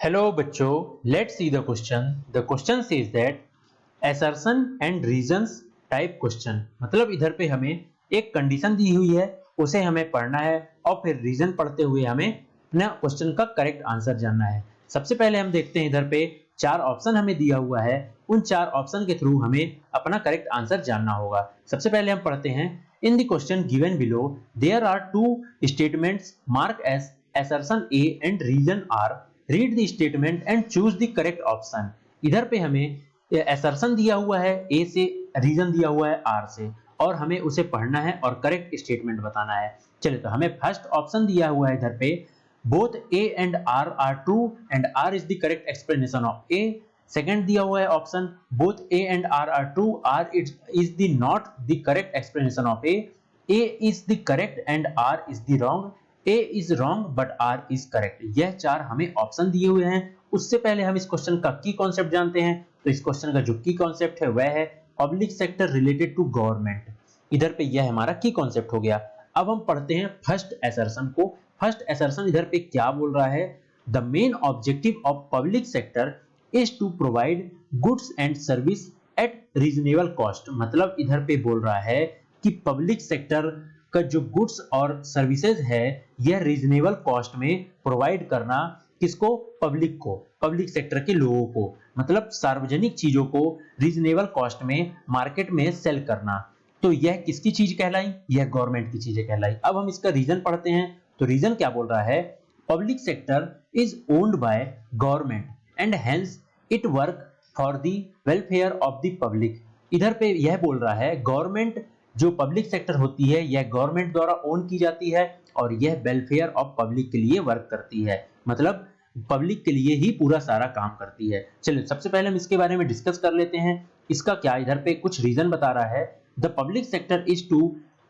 Hello बच्चों, let's see the question. The question says that assertion and reasons type question. मतलब इधर पे हमें एक कंडीशन दी हुई है, उसे हमें पढ़ना है और फिर रीजन पढ़ते हुए हमें ना क्वेश्चन का करेक्ट आंसर जानना है। सबसे पहले हम देखते हैं इधर पे चार ऑप्शन हमें दिया हुआ है, उन चार ऑप्शन के थ्रू हमें अपना करेक्ट आंसर जानना होगा। सबसे पहले हम पढ़ते हैं in the question given below there are two statements mark as assertion A and reason R. Read the statement and choose the correct option. इधर पे हमें assertion दिया हुआ है A से, reason दिया हुआ है R से, और हमें उसे पढ़ना है और करेक्ट स्टेटमेंट बताना है। चलिए, तो हमें फर्स्ट ऑप्शन दिया हुआ है इधर पे both A and R are true and R is the correct explanation of A. Second दिया हुआ है option both A and R are true, R is the not the correct explanation of A. A is the correct and R is the wrong. A is wrong but R is correct. यह चार हमें option दिए हुए हैं। उससे पहले हम इस क्वेश्चन का की कॉन्सेप्ट जानते हैं। तो इस क्वेश्चन का जो की कॉन्सेप्ट है वह है public sector related to government. इधर पे यह हमारा की कॉन्सेप्ट हो गया। अब हम पढ़ते हैं फर्स्ट असर्शन को। फर्स्ट असर्शन इधर पे क्या बोल रहा है? The main objective of public sector is to provide goods and service at reasonable cost. मतलब इधर पे बोल रहा है कि पब्लिक सेक्टर का जो गुड्स और सर्विसेज है यह रीजनेबल कॉस्ट में प्रोवाइड करना, किसको? पब्लिक को, पब्लिक सेक्टर के लोगों को। मतलब सार्वजनिक चीजों को रीजनेबल कॉस्ट में मार्केट में सेल करना। तो यह किसकी चीज कहलाई? यह गवर्नमेंट की चीजें कहलाई। अब हम इसका रीजन पढ़ते हैं। तो रीजन क्या बोल रहा है? Public sector is owned by government and hence it work for the welfare of the public. इधर पे यह बोल रहा है गवर्नमेंट जो पब्लिक सेक्टर होती है यह गवर्नमेंट द्वारा ओन की जाती है और यह वेलफेयर ऑफ पब्लिक के लिए वर्क करती है। मतलब पब्लिक के लिए ही पूरा सारा काम करती है। चलिए, सबसे पहले हम इसके बारे में डिस्कस कर लेते हैं। इसका क्या इधर पे कुछ रीजन बता रहा है। The public sector is to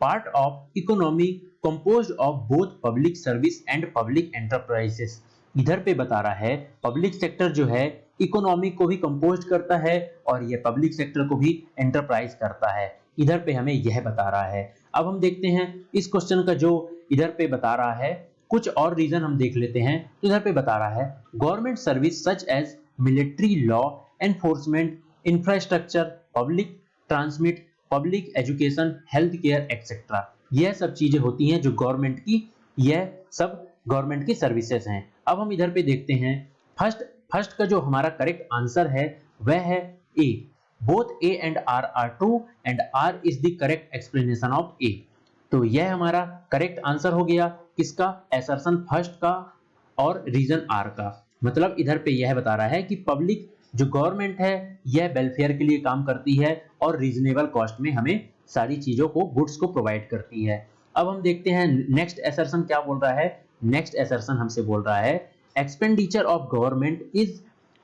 part of economy composed of both public service and public enterprises. इधर पे बता रहा है पब्लिक सेक्टर जो है इकोनॉमी को भी कंपोज करता है और यह पब्लिक सेक्टर को भी एंटरप्राइज करता है। इधर पे हमें यह बता रहा है। अब हम देखते हैं इस क्वेश्चन का जो इधर पे बता रहा है, कुछ और रीजन हम देख लेते हैं। तो इधर पे बता रहा है government service such as military, law enforcement, infrastructure, public transmit, public education, health care etcetera. यह सब चीजें होती हैं जो गवर्नमेंट की, यह सब गवर्नमेंट की सर्विसेज हैं। अब हम इधर पे देखते हैं फर्स्ट का जो हमारा करेक्ट आंसर है वह है A. Both A and R are true and R is the correct explanation of A. तो यह हमारा करेक्ट आंसर हो गया किसका? असर्शन फर्स्ट का और रीजन आर का। मतलब इधर पे यह बता रहा है कि पब्लिक जो गवर्नमेंट है यह वेलफेयर के लिए काम करती है और रीजनेबल कॉस्ट में हमें सारी चीजों को, गुड्स को प्रोवाइड करती है। अब हम देखते हैं नेक्स्ट असर्शन क्या बोल रहा है। नेक्स्ट असर्शन हमसे बोल रहा है expenditure of government is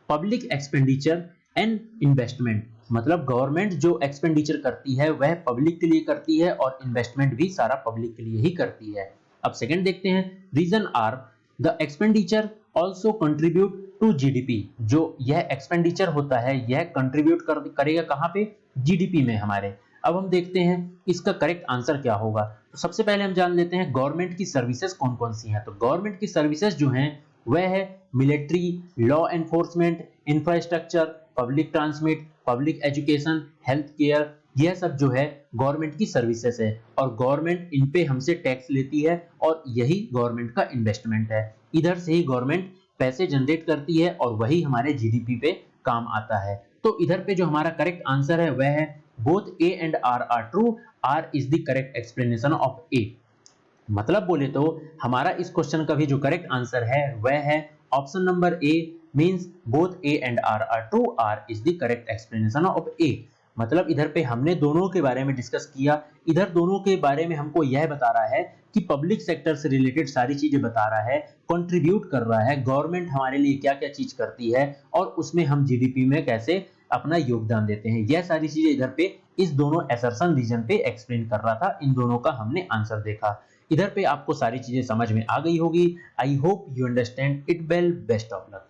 public expenditure and investment. मतलब गवर्नमेंट जो एक्सपेंडिचर करती है वह पब्लिक के लिए करती है और इन्वेस्टमेंट भी सारा पब्लिक के लिए ही करती है। अब सेकंड देखते हैं reason are the expenditure also contribute to GDP. जो यह एक्सपेंडिचर होता है यह कंट्रीब्यूट करेगा कहां पे? जीडीपी में हमारे। अब हम देखते हैं इसका करेक्ट आंसर क्या होगा। तो सबसे पहले हम जान लेते हैं गवर्नमेंट की सर्विसेज कौन कौन सी हैं। तो गवर्नमेंट की सर्विसेज जो हैं वह है military, law enforcement, infrastructure, public transmit, public education, health care. यह सब जो है गवर्नमेंट की सर्विसेज है और गवर्नमेंट इन पे हमसे टैक्स लेती है और यही गवर्नमेंट का इन्वेस्टमेंट है। इधर से ही गवर्नमेंट पैसे जनरेट करती है और वही हमारे जीडीपी पे काम आता है। तो इधर पे जो हमारा करेक्ट आंसर है वह है both A and R are true, R is the correct explanation of A. मतलब बोले तो हमारा इस क्वेश्चन का भी जो करेक्ट आंसर है वह है option number A, means both A and R are true, R is the correct explanation of A. मतलब इधर पे हमने दोनों के बारे में डिस्कस किया। इधर दोनों के बारे में हमको यह बता रहा है कि पब्लिक सेक्टर से रिलेटेड सारी चीजें बता रहा है, कंट्रीब्यूट कर रहा है गवर्नमेंट हमारे लिए क्या क्या चीज करती है और उसमें हम जीडीपी में कैसे अपना योगदान देते हैं। यह सारी चीजें इधर पे इस दोनों असर्शन रीजन पे एक्सप्लेन कर रहा था। इन दोनों का हमने आंसर देखा। इधर पे आपको सारी चीजें समझ में आ गई होगी। I hope you understand it well. Best of luck.